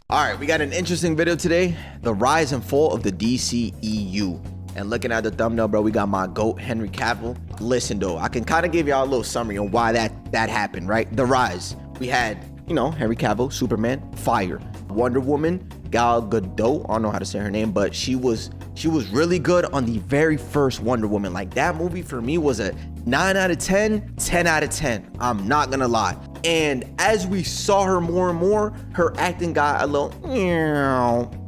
All right, we got an interesting video today. The rise and fall of the DCEU. And looking at the thumbnail, bro, we got my GOAT, Henry Cavill. Listen, though, I can kind of give y'all a little summary on why that happened, right? The rise. We had, Henry Cavill, Superman, fire. Wonder Woman, Gal Gadot, I don't know how to say her name, but she was really good on the very first Wonder Woman. Like, that movie for me was a 9 out of 10, 10 out of 10. I'm not gonna lie. And as we saw her more and more, her acting got a little,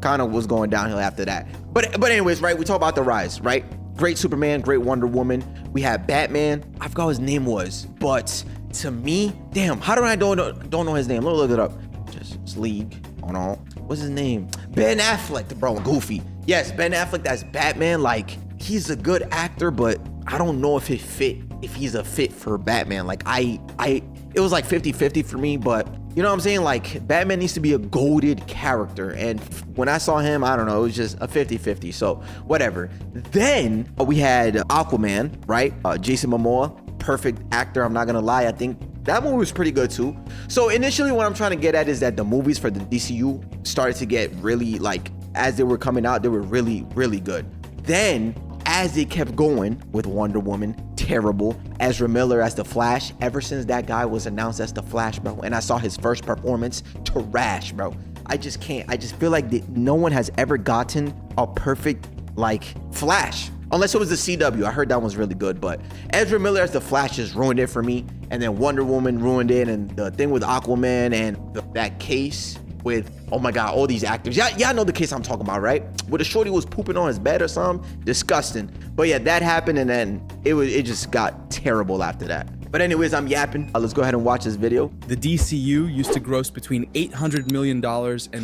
kind of was going downhill after that. But anyways, right, we talk about the rise, right? Great Superman, great Wonder Woman. We had Batman. I forgot what his name was, but to me, damn, how do I don't know his name? Let me look it up. Just League. Hold on. What's his name? Ben Affleck, bro, Goofy. Yes, Ben Affleck, that's Batman. Like, he's a good actor, but I don't know if he's a fit for Batman. Like, it was like 50-50 for me, but you know what I'm saying? Like, Batman needs to be a goated character. And when I saw him, I don't know, it was just a 50-50. So whatever. Then we had Aquaman, right? Jason Momoa, perfect actor. I'm not gonna lie. I think that movie was pretty good too. So initially what I'm trying to get at is that the movies for the DCU started to get really, like, as they were coming out, they were really, really good. Then as they kept going with Wonder Woman, terrible. Ezra Miller as the Flash, ever since that guy was announced as the Flash, bro, and I saw his first performance, trash, bro. I just can't. I just feel like no one has ever gotten a perfect, like, Flash. Unless it was the CW. I heard that one's really good, but Ezra Miller as the Flash just ruined it for me. And then Wonder Woman ruined it, and the thing with Aquaman and that case with, oh my God, all these actors. Y'all know the case I'm talking about, right? Where the shorty was pooping on his bed or something. Disgusting. But yeah, that happened, and then it just got terrible after that. But anyways, I'm yapping. Let's go ahead and watch this video. The DCU used to gross between $800 million and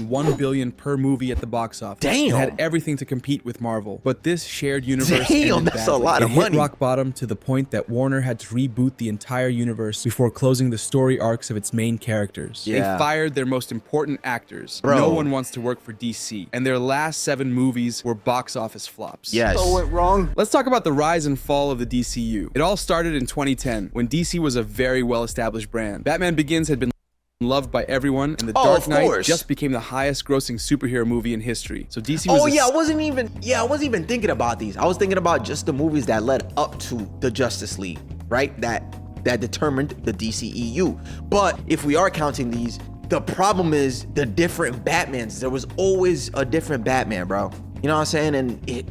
$1 billion per movie at the box office. Damn. It had everything to compete with Marvel. But this shared universe Damn, that's badly. a lot of money. It hit rock bottom to the point that Warner had to reboot the entire universe before closing the story arcs of its main characters. Yeah. They fired their most important actors. Bro. No one wants to work for DC. And their last 7 movies were box office flops. Yes. What went wrong? Let's talk about the rise and fall of the DCU. It all started in 2010 when DC was a very well-established brand. Batman Begins had been loved by everyone, and The Dark Knight just became the highest-grossing superhero movie in history. So DC was I wasn't even thinking about these. I was thinking about just the movies that led up to the Justice League, right? That determined the DCEU. But if we are counting these, the problem is the different Batmans. There was always a different Batman, bro. You know what I'm saying? And it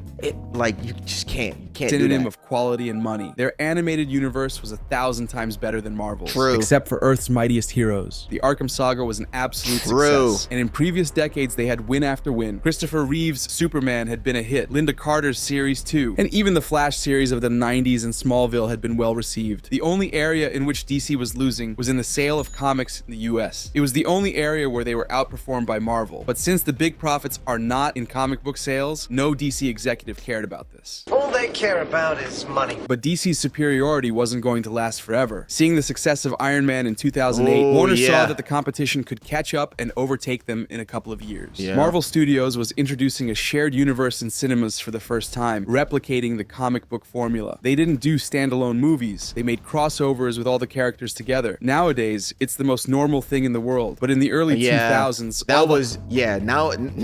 like, you just can't do synonym that. of quality and money. Their animated universe was 1,000 times better than Marvel's. True. Except for Earth's mightiest heroes. The Arkham Saga was an absolute success. And in previous decades, they had win after win. Christopher Reeve's Superman had been a hit. Linda Carter's Series 2. And even the Flash series of the 90s and Smallville had been well received. The only area in which DC was losing was in the sale of comics in the US. It was the only area where they were outperformed by Marvel. But since the big profits are not in comic book sales, no DC executive cared about this. All they care about is money. But DC's superiority wasn't going to last forever. Seeing the success of Iron Man in 2008, Warner saw that the competition could catch up and overtake them in a couple of years. Marvel Studios was introducing a shared universe in cinemas for the first time, replicating the comic book formula. They didn't do standalone movies. They made crossovers with all the characters together. Nowadays, it's the most normal thing in the world. But in the early 2000s,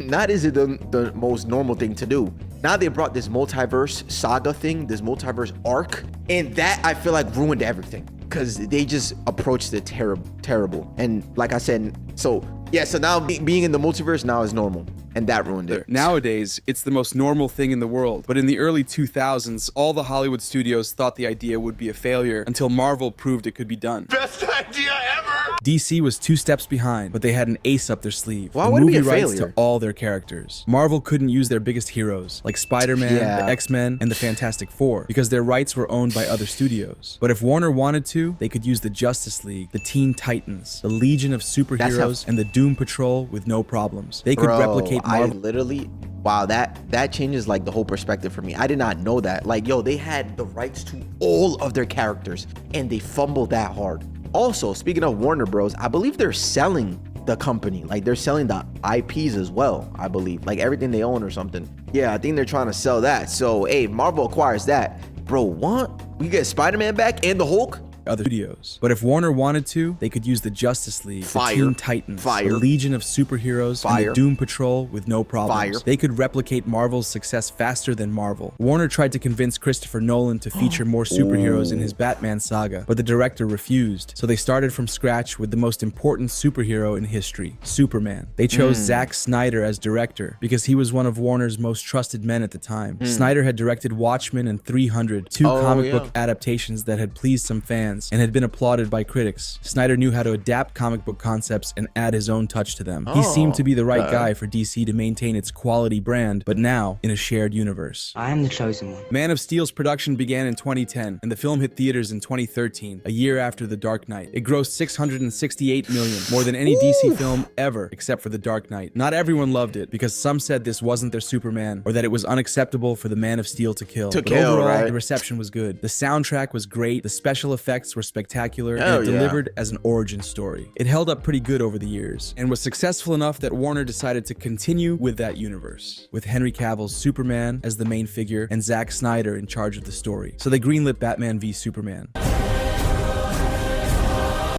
not is it the most normal thing to do. Now they brought this multiverse saga thing, this multiverse arc, and that I feel like ruined everything because they just approached it terrible. And like I said, so now being in the multiverse now is normal, and that ruined it. Nowadays, it's the most normal thing in the world. But in the early 2000s, all the Hollywood studios thought the idea would be a failure until Marvel proved it could be done. Best idea ever! DC was 2 steps behind, but they had an ace up their sleeve. Why would it be a rights failure? To all their characters. Marvel couldn't use their biggest heroes, like Spider-Man, the X-Men, and the Fantastic Four, because their rights were owned by other studios. But if Warner wanted to, they could use the Justice League, the Teen Titans, the Legion of Superheroes, and the Doom Patrol with no problems. They could replicate Marvel. Wow, that changes like the whole perspective for me. I did not know that. Like, yo, they had the rights to all of their characters, and they fumbled that hard. Also, speaking of Warner Bros, I believe they're selling the company. Like, they're selling the IPs as well, I believe. Like, everything they own or something. Yeah, I think they're trying to sell that. So, hey, Marvel acquires that. Bro, what? We get Spider-Man back and the Hulk? other studios. But if Warner wanted to, they could use the Justice League, the Teen Titans, the Legion of Superheroes, and the Doom Patrol with no problems. They could replicate Marvel's success faster than Marvel. Warner tried to convince Christopher Nolan to feature more superheroes in his Batman saga, but the director refused. So they started from scratch with the most important superhero in history, Superman. They chose Zack Snyder as director because he was one of Warner's most trusted men at the time. Snyder had directed Watchmen and 300, two comic book adaptations that had pleased some fans and had been applauded by critics. Snyder knew how to adapt comic book concepts and add his own touch to them. He seemed to be the right guy for DC to maintain its quality brand, but now in a shared universe. I am the chosen one. Man of Steel's production began in 2010, and the film hit theaters in 2013, a year after The Dark Knight. It grossed $668 million, more than any DC film ever, except for The Dark Knight. Not everyone loved it, because some said this wasn't their Superman, or that it was unacceptable for the Man of Steel to kill. But overall, the reception was good. The soundtrack was great, the special effects were spectacular, and it delivered as an origin story. It held up pretty good over the years, and was successful enough that Warner decided to continue with that universe, with Henry Cavill's Superman as the main figure and Zack Snyder in charge of the story. So they greenlit Batman v Superman.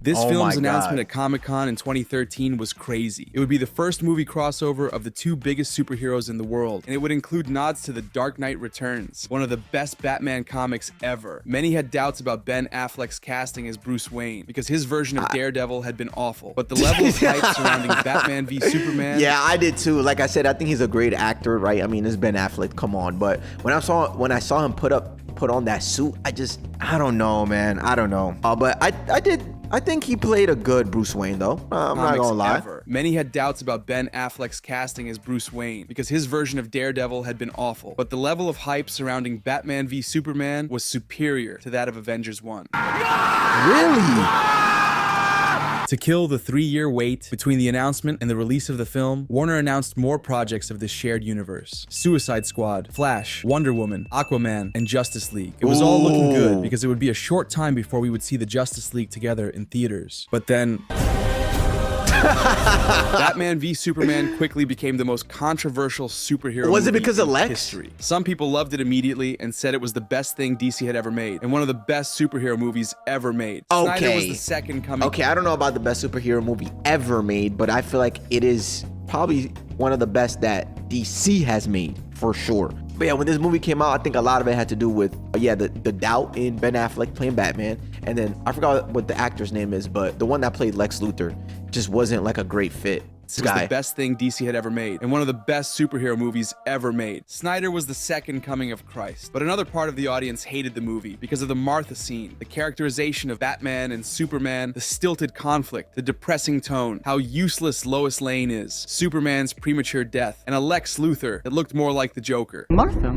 This film's announcement at Comic-Con in 2013 was crazy. It would be the first movie crossover of the two biggest superheroes in the world, and it would include nods to The Dark Knight Returns, one of the best Batman comics ever. Many had doubts about Ben Affleck's casting as Bruce Wayne, because his version of Daredevil had been awful. But the level of hype surrounding Batman v Superman... Yeah, I did too. Like I said, I think he's a great actor, right? I mean, it's Ben Affleck, come on. But when I saw him put on that suit, I don't know, man. I don't know. But I think he played a good Bruce Wayne, though. I'm not gonna lie. Many had doubts about Ben Affleck's casting as Bruce Wayne, because his version of Daredevil had been awful. But the level of hype surrounding Batman v Superman was superior to that of Avengers 1. Really? To kill the 3-year wait between the announcement and the release of the film, Warner announced more projects of this shared universe. Suicide Squad, Flash, Wonder Woman, Aquaman, and Justice League. It was all looking good because it would be a short time before we would see the Justice League together in theaters. But then... Batman v Superman quickly became the most controversial superhero movie it because of Lex? History. Some people loved it immediately and said it was the best thing DC had ever made and one of the best superhero movies ever made. Snyder was the second coming. Okay, I don't know about the best superhero movie ever made, but I feel like it is probably one of the best that DC has made, for sure. But yeah, when this movie came out, I think a lot of it had to do with, the doubt in Ben Affleck playing Batman. And then I forgot what the actor's name is, but the one that played Lex Luthor just wasn't like a great fit. It was the best thing DC had ever made, and one of the best superhero movies ever made. Snyder was the second coming of Christ. But another part of the audience hated the movie because of the Martha scene, the characterization of Batman and Superman, the stilted conflict, the depressing tone, how useless Lois Lane is, Superman's premature death, and a Lex Luthor that looked more like the Joker. Martha.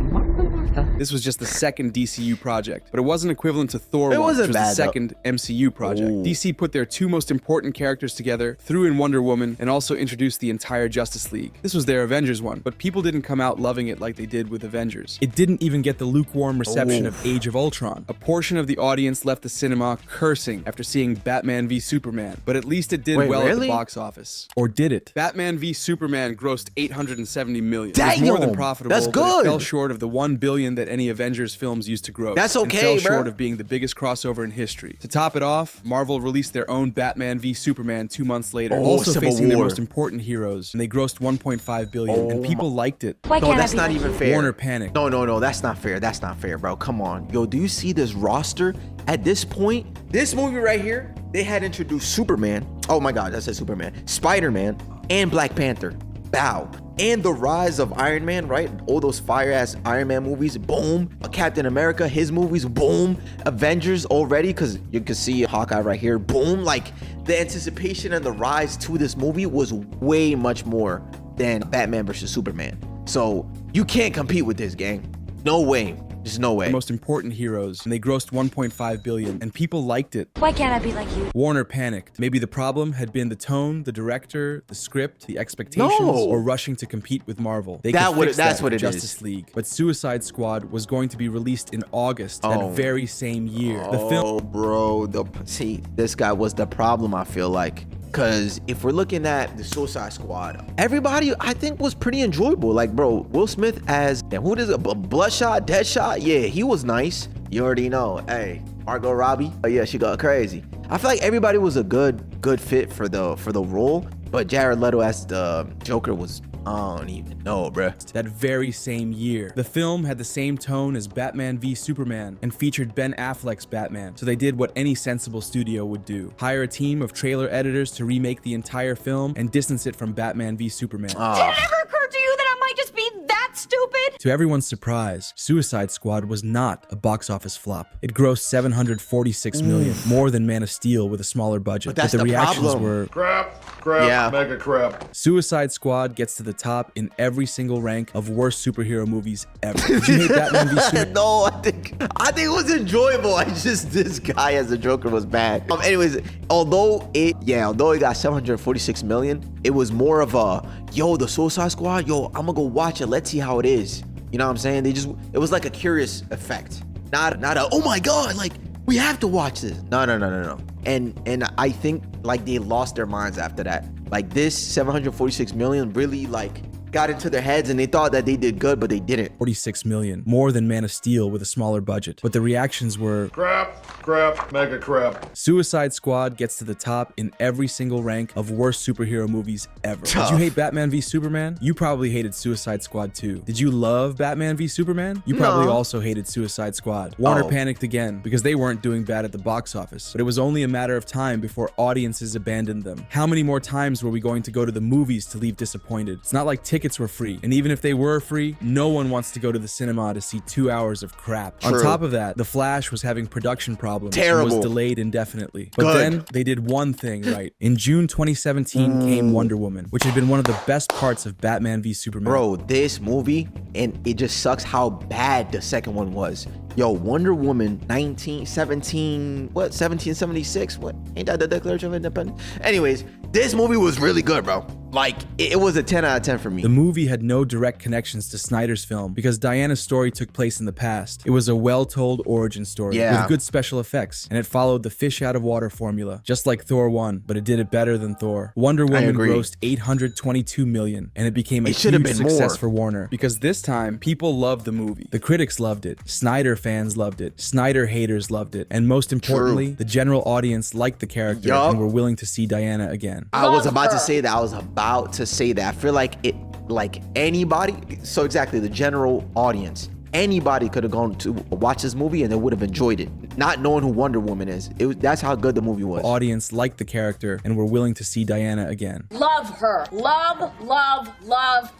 This was just the second DCU project, but it wasn't equivalent to Thor 1, which was the second MCU project. DC put their two most important characters together, threw in Wonder Woman, and also introduced the entire Justice League. This was their Avengers one, but people didn't come out loving it like they did with Avengers. It didn't even get the lukewarm reception of Age of Ultron. A portion of the audience left the cinema cursing after seeing Batman v Superman, but at least it did well at the box office. Or did it? Batman v Superman grossed $870 million. It was more than profitable, That's good. But it fell short of the $1 billion that any Avengers films used to gross. That's okay, and fell short of being the biggest crossover in history. To top it off, Marvel released their own Batman v Superman 2 months later, also facing their most important heroes, and they grossed $1.5 billion, and people liked it. No, that's not even fair. Warner panicked. No, that's not fair. That's not fair, bro. Come on. Yo, do you see this roster at this point? This movie right here, they had introduced Superman. Oh my God, that said Superman. Spider-Man and Black Panther. Bow. And the rise of Iron Man, right? All those fire-ass Iron Man movies, boom. Captain America, his movies, boom. Avengers already, because you can see Hawkeye right here, boom. Like, the anticipation and the rise to this movie was way much more than Batman versus Superman. So, you can't compete with this, gang. No way. There's no way. The most important heroes, and they grossed $1.5 billion, and people liked it. Why can't I be like you? Warner panicked. Maybe the problem had been the tone, the director, the script, the expectations, or rushing to compete with Marvel. They could fix that with Justice League. But Suicide Squad was going to be released in August that very same year. The film, bro. See, this guy was the problem, I feel like. Because if we're looking at the Suicide Squad, everybody, I think, was pretty enjoyable. Like, bro, Will Smith as, who is it? Bloodshot, Deadshot? Yeah, he was nice. You already know. Hey, Margot Robbie. Oh yeah, she got crazy. I feel like everybody was a good fit for the role, but Jared Leto as the Joker was, I don't even know, bruh. That very same year, the film had the same tone as Batman v Superman and featured Ben Affleck's Batman, so they did what any sensible studio would do: hire a team of trailer editors to remake the entire film and distance it from Batman v Superman. Did it ever occur to you that I might just be that stupid? To everyone's surprise, Suicide Squad was not a box office flop. It grossed $746 million, more than Man of Steel with a smaller budget. But that's the the reactions problem. were Crap, mega crap. Suicide Squad gets to the top in every single rank of worst superhero movies ever. Did you hate Batman v Superman? No, I think it was enjoyable. This guy as a Joker was bad. Anyways, although it got 746 million, it was more of a the Suicide Squad, I'm gonna go watch it. Let's see how it is. You know what I'm saying? It was like a curious effect, not a oh my god, like we have to watch this. No. And I think like they lost their minds after that. Like this 746 million really like got into their heads and they thought that they did good, but they didn't. 46 million, more than Man of Steel with a smaller budget. But the reactions were Crap, mega crap. Suicide Squad gets to the top in every single rank of worst superhero movies ever. Did you hate Batman v Superman? You probably hated Suicide Squad too. Did you love Batman v Superman? You probably also hated Suicide Squad. Warner panicked again because they weren't doing bad at the box office, but it was only a matter of time before audiences abandoned them. How many more times were we going to go to the movies to leave disappointed? It's not like tickets were free, and even if they were free, no one wants to go to the cinema to see 2 hours of crap. True. On top of that, The Flash was having production problems. Terrible. And was delayed indefinitely. But then they did one thing right. In June 2017 came Wonder Woman, which had been one of the best parts of Batman v Superman. Bro, this movie, and it just sucks how bad the second one was. Wonder Woman 1776? What? Ain't that the Declaration of Independence? Anyways, this movie was really good, bro. Like, it was a 10 out of 10 for me. The movie had no direct connections to Snyder's film because Diana's story took place in the past. It was a well-told origin story with good special effects, and it followed the fish out of water formula, just like Thor 1, but it did it better than Thor. Wonder Woman grossed $822 million, and it became a huge success for Warner because this time, people loved the movie. The critics loved it. Snyder fans loved it. Snyder haters loved it. And most importantly, the general audience liked the character and were willing to see Diana again. I was about to say that. I feel like anybody, so exactly, the general audience, anybody could have gone to watch this movie and they would have enjoyed it, not knowing who Wonder Woman is. That's how good the movie was. The audience liked the character and were willing to see Diana again. Love her. Love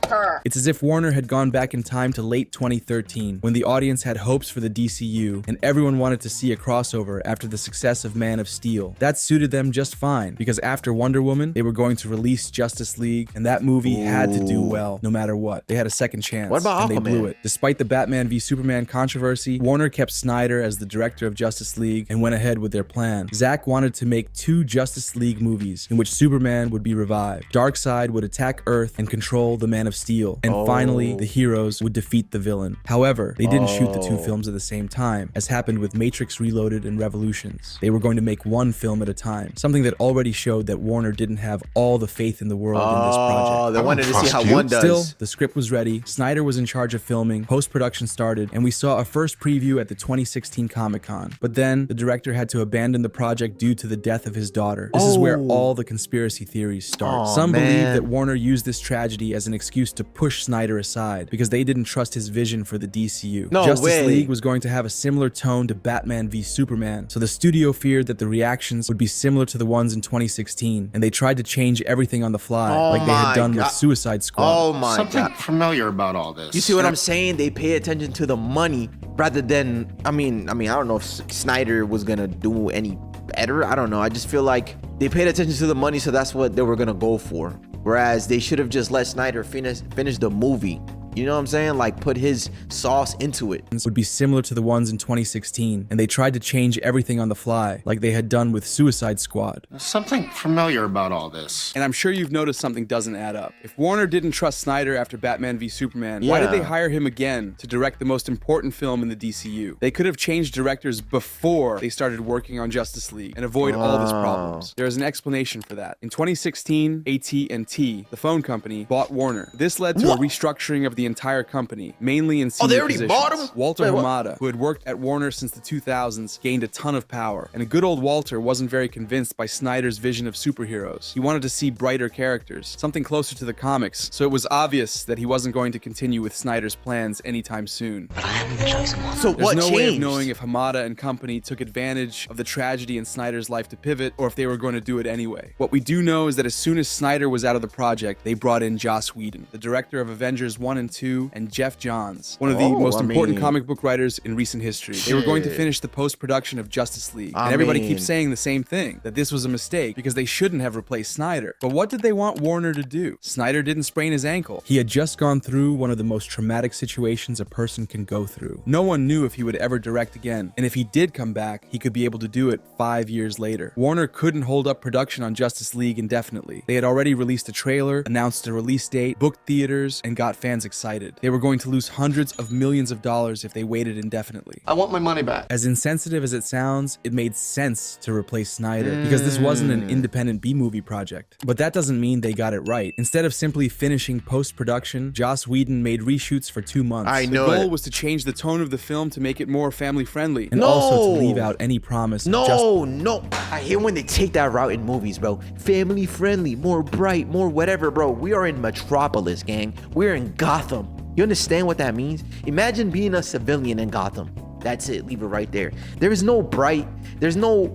her. It's as if Warner had gone back in time to late 2013 when the audience had hopes for the DCU and everyone wanted to see a crossover after the success of Man of Steel. That suited them just fine because after Wonder Woman, they were going to release Justice League, and that movie had to do well no matter what. They had a second chance. What about and Aquaman? They blew it. Despite the Batman v Superman controversy, Warner kept Snyder as the director of Justice League and went ahead with their plan. Zack wanted to make 2 Justice League movies in which Superman would be revived. Darkseid would attack Earth and control the Man of Steel. And finally, the heroes would defeat the villain. However, they didn't shoot the 2 films at the same time, as happened with Matrix Reloaded and Revolutions. They were going to make one film at a time, something that already showed that Warner didn't have all the faith in the world in this project. They wanted to see how one does. Still, the script was ready, Snyder was in charge of filming, post-production started, and we saw a first preview at the 2016 Comic-Con. But then, the director had to abandon the project due to the death of his daughter. This is where all the conspiracy theories start. Some believe that Warner used this tragedy as an excuse to push Snyder aside because they didn't trust his vision for the DCU. Justice League was going to have a similar tone to Batman v Superman, so the studio feared that the reactions would be similar to the ones in 2016, and they tried to change everything on the fly, like they had done with Suicide Squad. Something familiar about all this. You see what I'm saying? They pay attention to the money rather than, I mean, I don't know if Snyder was gonna do any better. I don't know. I just feel like they paid attention to the money, so that's what they were gonna go for. Whereas they should have just let Snyder finish the movie. You know what I'm saying? Like, put his sauce into it. Would be similar to the ones in 2016, and they tried to change everything on the fly, like they had done with Suicide Squad. Something familiar about all this. And I'm sure you've noticed something doesn't add up. If Warner didn't trust Snyder after Batman v Superman, why did they hire him again to direct the most important film in the DCU? They could have changed directors before they started working on Justice League and avoid all these problems. There is an explanation for that. In 2016, AT&T, the phone company, bought Warner. This led to a restructuring of the the entire company, mainly in Oh, senior they already positions. bought him? Walter Wait, what? Hamada, who had worked at Warner since the 2000s, gained a ton of power, and good old Walter wasn't very convinced by Snyder's vision of superheroes. He wanted to see brighter characters, something closer to the comics, so it was obvious that he wasn't going to continue with Snyder's plans anytime soon. But I am the chosen one. So There's what no changed? way of knowing if Hamada and company took advantage of the tragedy in Snyder's life to pivot, or if they were going to do it anyway. What we do know is that as soon as Snyder was out of the project, they brought in Joss Whedon, the director of Avengers 1 and 2, and Jeff Johns, one of the most important comic book writers in recent history. They were going to finish the post-production of Justice League, and everybody keeps saying the same thing, that this was a mistake because they shouldn't have replaced Snyder. But what did they want Warner to do? Snyder didn't sprain his ankle. He had just gone through one of the most traumatic situations a person can go through. No one knew if he would ever direct again, and if he did come back, he could be able to do it 5 years later. Warner couldn't hold up production on Justice League indefinitely. They had already released a trailer, announced a release date, booked theaters, and got fans excited. They were going to lose hundreds of millions of dollars if they waited indefinitely. I want my money back. As insensitive as it sounds, it made sense to replace Snyder because this wasn't an independent B-movie project. But that doesn't mean they got it right. Instead of simply finishing post-production, Joss Whedon made reshoots for 2 months. I know The goal it. was to change the tone of the film to make it more family-friendly, and No. also to leave out any promise of No. I hate when they take that route in movies, bro. Family friendly, more bright, more whatever, bro. We are in Metropolis, gang. We're in Gotham. You understand what that means? Imagine being a civilian in Gotham. That's it. Leave it right there. There is no bright. There's no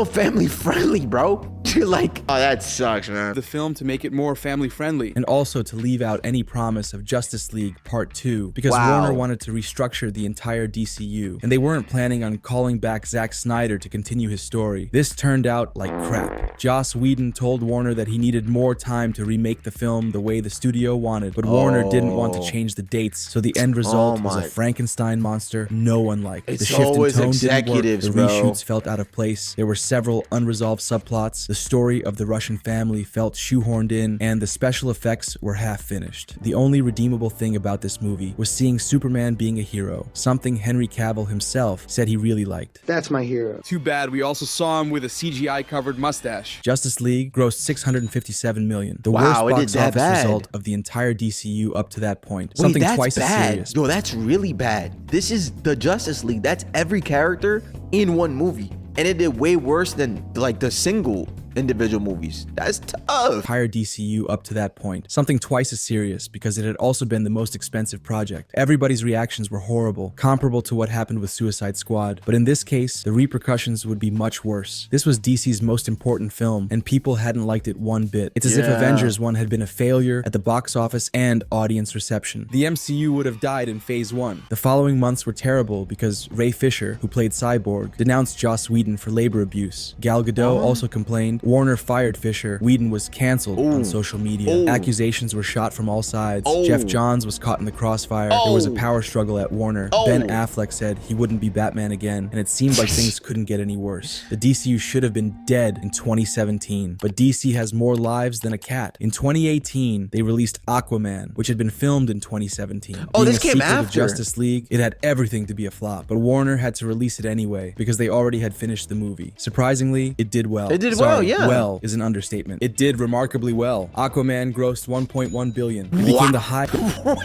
family friendly, bro. You're like, oh, that sucks, man. the film to make it more family-friendly, and also to leave out any promise of Justice League Part 2, because Wow. Warner wanted to restructure the entire DCU, and they weren't planning on calling back Zack Snyder to continue his story. This turned out like crap. Joss Whedon told Warner that he needed more time to remake the film the way the studio wanted, but Warner didn't want to change the dates, so the end result was a Frankenstein monster no one liked. It's The shift in always tone didn't work, executives, the bro. reshoots felt out of place, there were several unresolved subplots, the story of the Russian family felt shoehorned in, and the special effects were half finished. The only redeemable thing about this movie was seeing Superman being a hero, something Henry Cavill himself said he really liked. That's my hero. Too bad we also saw him with a CGI-covered mustache. Justice League grossed $657 million, the Wow, it worst did box that office bad. result of the entire DCU up to that point. Wait, Something that's twice as bad. serious. Yo, that's really bad. This is the Justice League. That's every character in one movie. And it did way worse than like the single individual movies. That's tough. Entire DCU up to that point. Something twice as serious because it had also been the most expensive project. Everybody's reactions were horrible, comparable to what happened with Suicide Squad. But in this case, the repercussions would be much worse. This was DC's most important film, and people hadn't liked it one bit. It's as if Avengers 1 had been a failure at the box office and audience reception. The MCU would have died in Phase 1. The following months were terrible because Ray Fisher, who played Cyborg, denounced Joss Whedon for labor abuse. Gal Gadot also complained. Warner fired Fisher. Whedon was canceled on social media. Accusations were shot from all sides. Jeff Johns was caught in the crossfire. There was a power struggle at Warner. Ben Affleck said he wouldn't be Batman again, and it seemed like things couldn't get any worse. The DCU should have been dead in 2017, but DC has more lives than a cat. In 2018, they released Aquaman, which had been filmed in 2017. Oh, Being this a came sequel to after. Justice League, it had everything to be a flop, but Warner had to release it anyway because they already had finished the movie. Surprisingly, it did well. It did well, yeah. Well is an understatement. It did remarkably well. Aquaman grossed $1.1 billion. It became the high.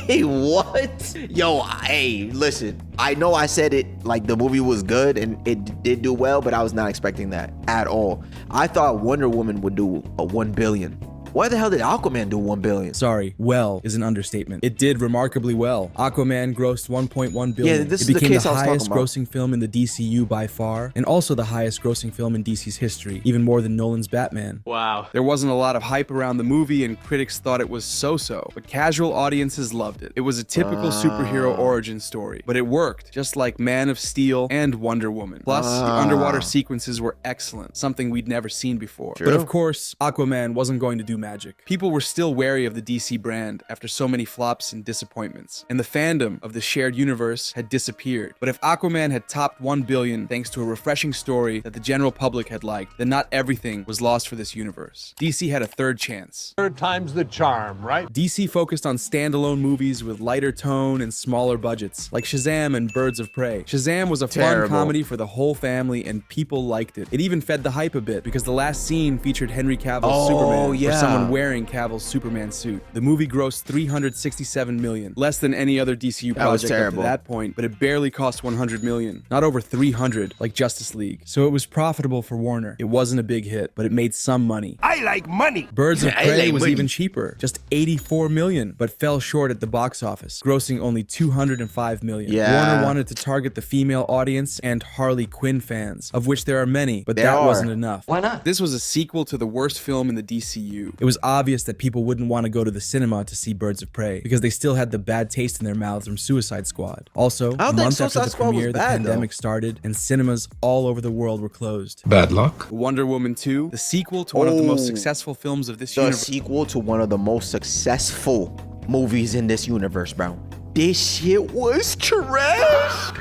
Wait, what? Yo, hey, listen. I know I said it like the movie was good and it did do well, but I was not expecting that at all. I thought Wonder Woman would do a 1 billion. Why the hell did Aquaman do 1 billion? Sorry, well is an understatement. It did remarkably well. Aquaman grossed $1.1 billion. Yeah, this it is the became case the I was talking highest about. grossing film in the DCU by far, and also the highest grossing film in DC's history, even more than Nolan's Batman. Wow. There wasn't a lot of hype around the movie, and critics thought it was so-so, but casual audiences loved it. It was a typical superhero origin story, but it worked, just like Man of Steel and Wonder Woman. Plus, the underwater sequences were excellent, something we'd never seen before. But of course, Aquaman wasn't going to do magic. People were still wary of the DC brand after so many flops and disappointments, and the fandom of the shared universe had disappeared. But if Aquaman had topped 1 billion thanks to a refreshing story that the general public had liked, then not everything was lost for this universe. DC had a third chance. Third time's the charm, right? DC focused on standalone movies with lighter tone and smaller budgets, like Shazam and Birds of Prey. Shazam was a fun Terrible. comedy for the whole family, and people liked it. It even fed the hype a bit because the last scene featured Henry Cavill's Superman, where someone someone wearing Cavill's Superman suit. The movie grossed $367 million, less than any other DCU project up to that point, but it barely cost $100 million, not over $300 like Justice League. So it was profitable for Warner. It wasn't a big hit, but it made some money. I like money. Birds of Prey was even cheaper, just $84 million, but fell short at the box office, grossing only $205 million. Warner wanted to target the female audience and Harley Quinn fans, of which there are many, but that wasn't enough. Why not? This was a sequel to the worst film in the DCU. It was obvious that people wouldn't want to go to the cinema to see Birds of Prey because they still had the bad taste in their mouths from Suicide Squad. Also, a month after the premiere, the pandemic started and cinemas all over the world were closed. Bad luck. Wonder Woman 2, the sequel to one of the most successful films of this universe. The sequel to one of the most successful movies in this universe, bro. This shit was trash.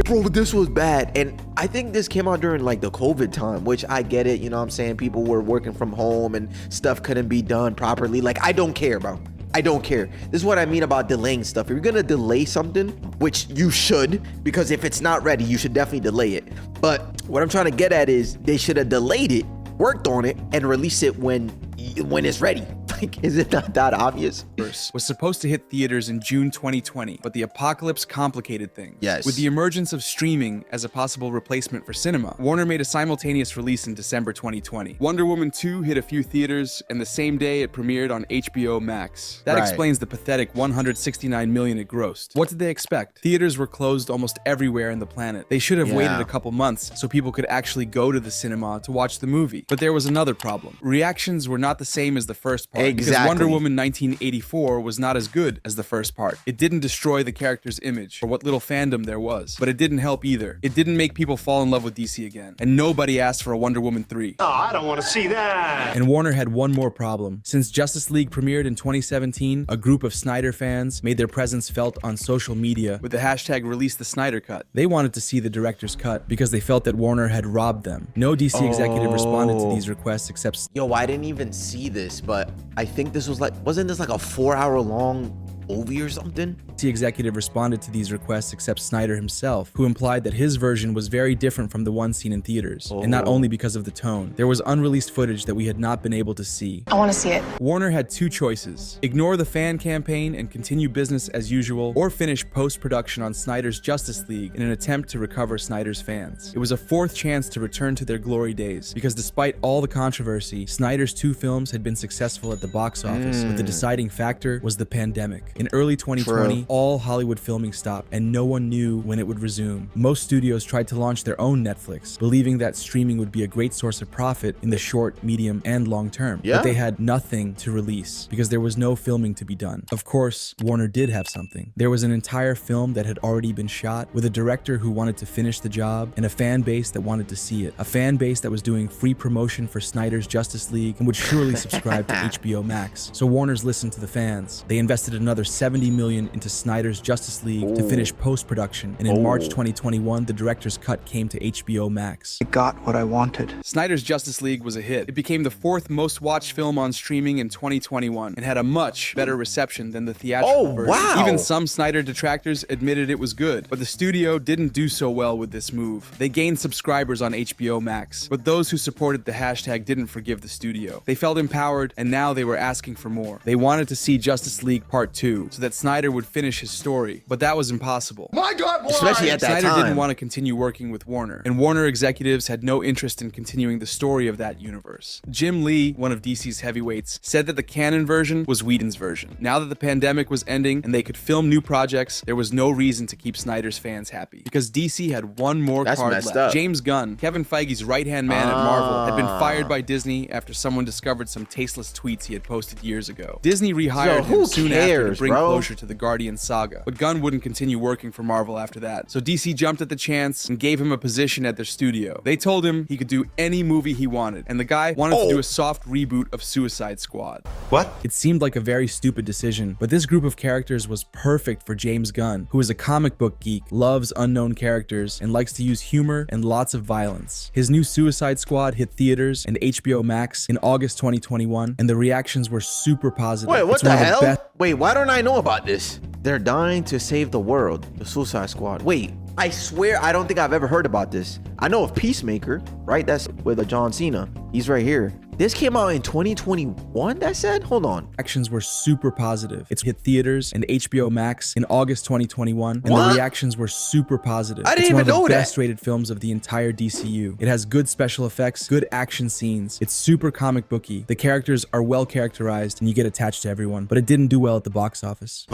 Bro, this was bad. And I think this came out during like the COVID time, which I get it. You know what I'm saying? People were working from home and stuff couldn't be done properly. Like, I don't care, bro. I don't care. This is what I mean about delaying stuff. If you're gonna delay something, which you should, because if it's not ready, you should definitely delay it. But what I'm trying to get at is they should have delayed it, worked on it, and release it when it's ready. Like, is it not that obvious? Was supposed to hit theaters in June 2020, but the apocalypse complicated things. Yes. With the emergence of streaming as a possible replacement for cinema, Warner made a simultaneous release in December 2020. Wonder Woman 2 hit a few theaters, and the same day it premiered on HBO Max. That explains the pathetic $169 million it grossed. What did they expect? Theaters were closed almost everywhere in the planet. They should have waited a couple months so people could actually go to the cinema to watch the movie. But there was another problem. Reactions were not the same as the first part. Because Wonder Woman 1984 was not as good as the first part. It didn't destroy the character's image, or what little fandom there was, but it didn't help either. It didn't make people fall in love with DC again, and nobody asked for a Wonder Woman 3. Oh, I don't want to see that. And Warner had one more problem. Since Justice League premiered in 2017, a group of Snyder fans made their presence felt on social media with the hashtag Release the Snyder Cut. They wanted to see the director's cut because they felt that Warner had robbed them. No DC executive responded to these requests except... Yo, I didn't even see this, but I think this was like, wasn't this like a 4-hour long movie or something? The executive responded to these requests except Snyder himself, who implied that his version was very different from the one seen in theaters, and not only because of the tone. There was unreleased footage that we had not been able to see. I want to see it. Warner had two choices: ignore the fan campaign and continue business as usual, or finish post-production on Snyder's Justice League in an attempt to recover Snyder's fans. It was a fourth chance to return to their glory days, because despite all the controversy, Snyder's two films had been successful at the box office, but the deciding factor was the pandemic. In early 2020, all Hollywood filming stopped, and no one knew when it would resume. Most studios tried to launch their own Netflix, believing that streaming would be a great source of profit in the short, medium, and long term. But they had nothing to release, because there was no filming to be done. Of course, Warner did have something. There was an entire film that had already been shot, with a director who wanted to finish the job, and a fan base that wanted to see it. A fan base that was doing free promotion for Snyder's Justice League and would surely subscribe to HBO Max. So Warner's listened to the fans. They invested another $70 million into Snyder's Justice League to finish post-production, and in March 2021, the director's cut came to HBO Max. I got what I wanted. Snyder's Justice League was a hit. It became the fourth most watched film on streaming in 2021 and had a much better reception than the theatrical version. Even some Snyder detractors admitted it was good, but the studio didn't do so well with this move. They gained subscribers on HBO Max, but those who supported the hashtag didn't forgive the studio. They felt empowered, and now they were asking for more. They wanted to see Justice League Part 2 so that Snyder would finish his story, but that was impossible. My God, why? Especially at that Snyder time. didn't want to continue working with Warner, and Warner executives had no interest in continuing the story of that universe. Jim Lee, one of DC's heavyweights, said that the canon version was Whedon's version. Now that the pandemic was ending and they could film new projects, there was no reason to keep Snyder's fans happy, because DC had one more card left. Up. James Gunn, Kevin Feige's right-hand man at Marvel, had been fired by Disney after someone discovered some tasteless tweets he had posted years ago. Disney rehired him soon after to bring closure to the Guardians saga, but Gunn wouldn't continue working for Marvel after that. So DC jumped at the chance and gave him a position at their studio. They told him he could do any movie he wanted, and the guy wanted to do a soft reboot of Suicide Squad. What? It seemed like a very stupid decision, but this group of characters was perfect for James Gunn, who is a comic book geek, loves unknown characters, and likes to use humor and lots of violence. His new Suicide Squad hit theaters and HBO Max in August 2021, and the reactions were super positive. Wait, what It's the one of hell? best- Wait, why don't I know about this? They're dying to save the world. The Suicide Squad. Wait, I swear I don't think I've ever heard about this. I know of Peacemaker, right? That's with John Cena. He's right here. This came out in 2021, that said? Hold on. Reactions were super positive. It's hit theaters and HBO Max in August 2021, and What? the reactions were super positive. I didn't it's even one of know the that. best rated films of the entire DCU. It has good special effects, good action scenes. It's super comic booky. The characters are well characterized, and you get attached to everyone. But it didn't do well at the box office.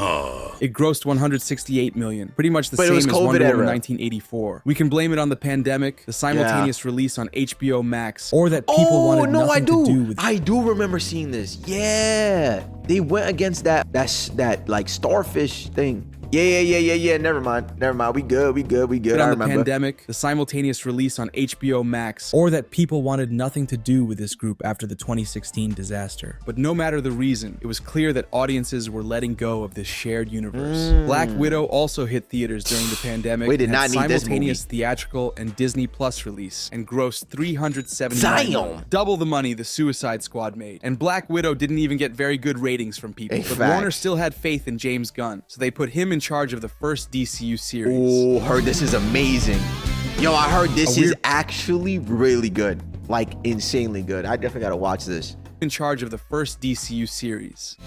It grossed 168 million, pretty much the But it same was as COVID Wonder Woman era. 1984. We can blame it on the pandemic, the simultaneous release on HBO Max, or that people wanted nothing to do with. I do remember seeing this. Yeah, they went against that like starfish thing. Yeah. Never mind. We good. But I on the remember. pandemic, the simultaneous release on HBO Max, or that people wanted nothing to do with this group after the 2016 disaster. But no matter the reason, it was clear that audiences were letting go of this shared universe. Black Widow also hit theaters during the pandemic. We did and had not need this simultaneous movie. theatrical and Disney Plus release, and grossed 370 Zion. million, double the money the Suicide Squad made. And Black Widow didn't even get very good ratings from people. A But fact. Warner still had faith in James Gunn, so they put him in charge of the first DCU series. Oh, heard this is amazing. Yo, I heard this A is weird- actually really good. Like insanely good. I definitely gotta watch this. In charge of the first DCU series.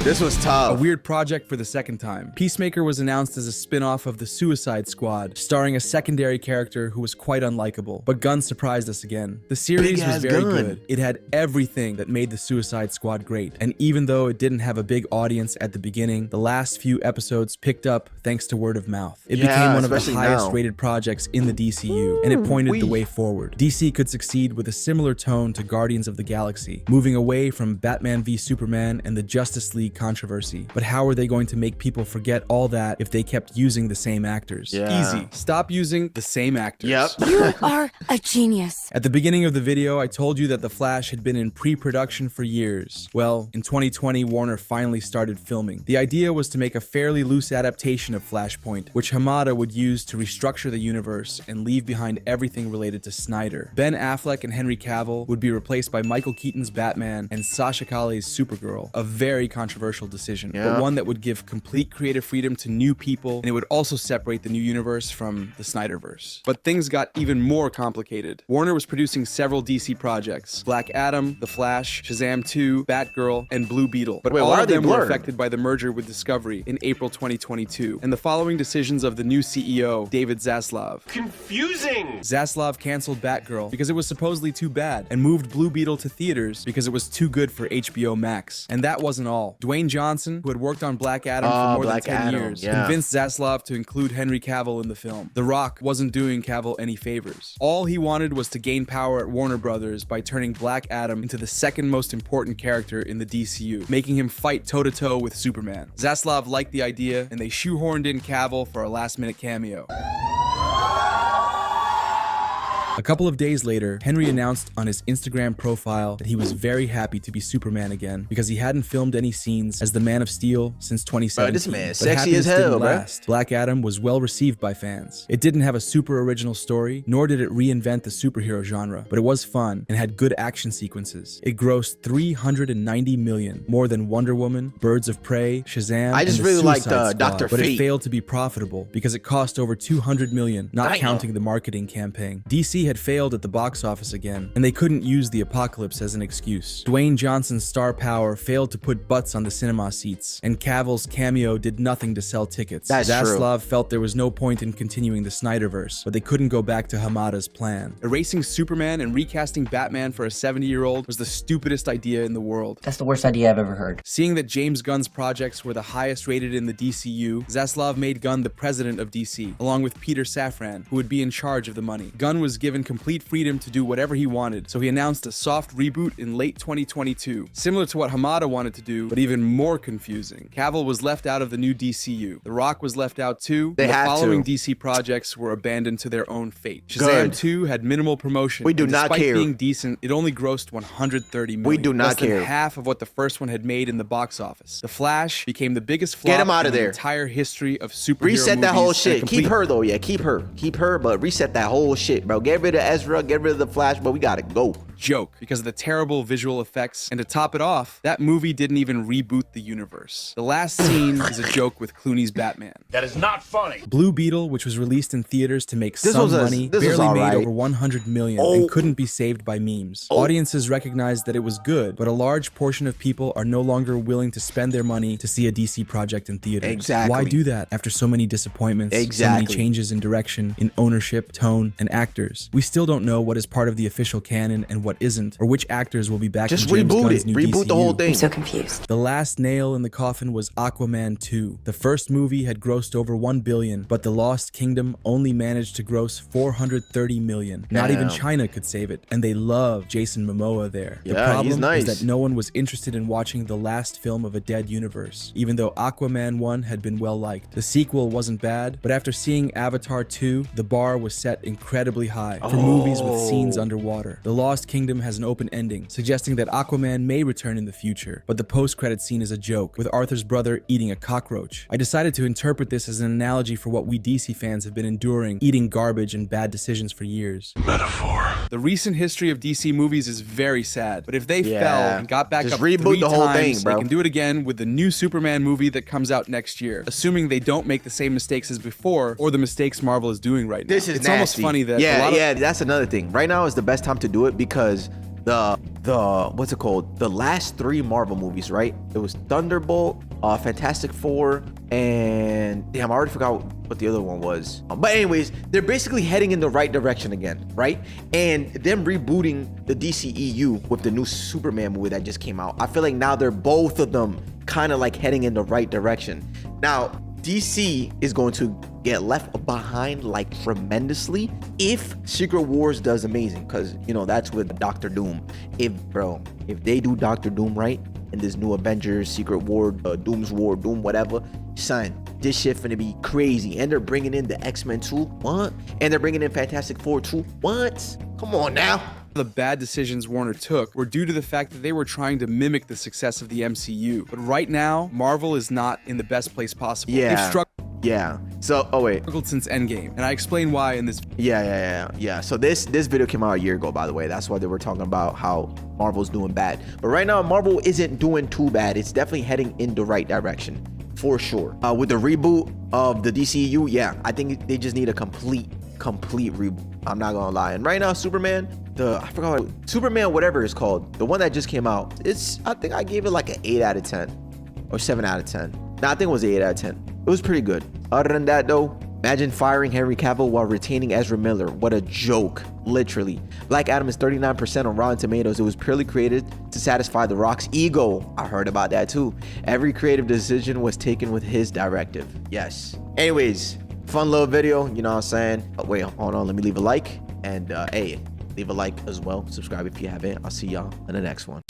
This was A tough. weird project for the second time. Peacemaker was announced as a spin-off of the Suicide Squad, starring a secondary character who was quite unlikable. But Gunn surprised us again. The series was Big-ass very Gunn. good. It had everything that made the Suicide Squad great. And even though it didn't have a big audience at the beginning, the last few episodes picked up thanks to word of mouth. It Yeah, became one of the especially highest now. rated projects in the DCU, and it pointed the wee. way forward. DC could succeed with a similar tone to Guardians of the Galaxy, moving away from Batman v Superman and the Justice League controversy. But how are they going to make people forget all that if they kept using the same actors? Yeah. Easy. Stop using the same actors. Yep. You are a genius. At the beginning of the video, I told you that The Flash had been in pre-production for years. Well, in 2020, Warner finally started filming. The idea was to make a fairly loose adaptation of Flashpoint, which Hamada would use to restructure the universe and leave behind everything related to Snyder. Ben Affleck and Henry Cavill would be replaced by Michael Keaton's Batman and Sasha Calle's Supergirl, a very controversial decision, but one that would give complete creative freedom to new people, and it would also separate the new universe from the Snyderverse. But things got even more complicated. Warner was producing several DC projects: Black Adam, The Flash, Shazam 2, Batgirl, and Blue Beetle. But Wait, all why are of they them were blurred? affected by the merger with Discovery in April 2022, and the following decisions of the new CEO, David Zaslav. Confusing. Zaslav canceled Batgirl because it was supposedly too bad, and moved Blue Beetle to theaters because it was too good for HBO Max. And that wasn't all. Dwayne Johnson, who had worked on Black Adam for more Black than 10 Adam, years, yeah. convinced Zaslav to include Henry Cavill in the film. The Rock wasn't doing Cavill any favors. All he wanted was to gain power at Warner Brothers by turning Black Adam into the second most important character in the DCU, making him fight toe-to-toe with Superman. Zaslav liked the idea, and they shoehorned in Cavill for a last-minute cameo. A couple of days later, Henry announced on his Instagram profile that he was very happy to be Superman again because he hadn't filmed any scenes as the Man of Steel since 2017. Bro, this man But sexy happiness as hell, didn't bro. last. Black Adam was well received by fans. It didn't have a super original story, nor did it reinvent the superhero genre, but it was fun and had good action sequences. It grossed 390 million, more than Wonder Woman, Birds of Prey, Shazam, I just and the really liked, Suicide Squad, Dr. but it Fate. failed to be profitable because it cost over 200 million, not Damn. counting the marketing campaign. DC had failed at the box office again, and they couldn't use the apocalypse as an excuse. Dwayne Johnson's star power failed to put butts on the cinema seats, and Cavill's cameo did nothing to sell tickets. That's true. Zaslav felt there was no point in continuing the Snyderverse, but they couldn't go back to Hamada's plan. Erasing Superman and recasting Batman for a 70-year-old was the stupidest idea in the world. That's the worst idea I've ever heard. Seeing that James Gunn's projects were the highest rated in the DCU, Zaslav made Gunn the president of DC, along with Peter Safran, who would be in charge of the money. Gunn was given complete freedom to do whatever he wanted, so he announced a soft reboot in late 2022, similar to what Hamada wanted to do, but even more confusing. Cavill was left out of the new DCU. The Rock was left out too. They and the had following to. DC projects were abandoned to their own fate. Shazam Good. 2 had minimal promotion. We do and not despite care. being decent, it only grossed 130 million. We do not less than care. half of what the first one had made in the box office. The Flash became the biggest flop Get him out of in the there. entire history of superhero Reset that movies whole and shit. complete- Keep her though, yeah. Keep her, but reset that whole shit, bro. Get rid of Ezra, get rid of the Flash, but we gotta go. joke because of the terrible visual effects, and to top it off, that movie didn't even reboot the universe. The last scene is a joke with Clooney's Batman. That is not funny. Blue Beetle, which was released in theaters to make This some was money, this was barely made alright. over 100 million and couldn't be saved by memes. Audiences recognized that it was good, but a large portion of people are no longer willing to spend their money to see a DC project in theaters. Exactly. Why do that after so many disappointments, so Exactly. many changes in direction, in ownership, tone, and actors? We still don't know what is part of the official canon and what isn't, or which actors will be back Just in James reboot Gunn's it. new Reboot the DCEU. whole thing. I'm so confused. The last nail in the coffin was Aquaman 2. The first movie had grossed over 1 billion, but The Lost Kingdom only managed to gross 430 million. Not even Damn. China could save it, and they love Jason Momoa there. The Yeah, problem he's nice. is that no one was interested in watching the last film of a dead universe, even though Aquaman 1 had been well liked. The sequel wasn't bad, but after seeing Avatar 2, the bar was set incredibly high for movies with scenes underwater. The Lost Kingdom has an open ending, suggesting that Aquaman may return in the future, but the post-credit scene is a joke, with Arthur's brother eating a cockroach. I decided to interpret this as an analogy for what we DC fans have been enduring, eating garbage and bad decisions for years. Metaphor. The recent history of DC movies is very sad, but if they Yeah. fell and got back Just up reboot 3 the whole times, thing, bro. they can do it again with the new Superman movie that comes out next year, assuming they don't make the same mistakes as before or the mistakes Marvel is doing right now. This is it's nasty. almost funny that a lot of that's another thing. Right now is the best time to do it because the what's it called? The last 3 Marvel movies, right? It was Thunderbolt, Fantastic Four, and damn, I already forgot what the other one was. But anyways, they're basically heading in the right direction again, right? And them rebooting the DCEU with the new Superman movie that just came out. I feel like now they're both of them kind of like heading in the right direction. Now, DC is going to get left behind like tremendously if Secret Wars does amazing, because you know that's with Doctor Doom. If they do Doctor Doom right in this new Avengers Secret War, Doom's War, Doom whatever, son, this shit finna be crazy. And they're bringing in the X-Men too, what? And they're bringing in Fantastic Four too, what? Come on now. the bad decisions Warner took were due to the fact that they were trying to mimic the success of the MCU. But right now, Marvel is not in the best place possible. Yeah. They've struggled Yeah. So, oh wait. since Endgame, and I explain why in this. Yeah. So this video came out a year ago, by the way. That's why they were talking about how Marvel's doing bad. But right now, Marvel isn't doing too bad. It's definitely heading in the right direction, for sure. With the reboot of the DCEU, yeah, I think they just need a complete reboot. I'm not gonna lie. And right now, Superman, I forgot what Superman, whatever it's called, the one that just came out. I think I gave it like an 8 out of 10 or 7 out of 10. No, I think it was 8 out of 10. It was pretty good. Other than that, though, imagine firing Henry Cavill while retaining Ezra Miller. What a joke, literally. Black Adam is 39% on Rotten Tomatoes. It was purely created to satisfy The Rock's ego. I heard about that too. Every creative decision was taken with his directive. Yes. Anyways, fun little video, you know what I'm saying? Oh, wait, hold on. Let me leave a like. And hey, leave a like as well. Subscribe if you haven't. I'll see y'all in the next one.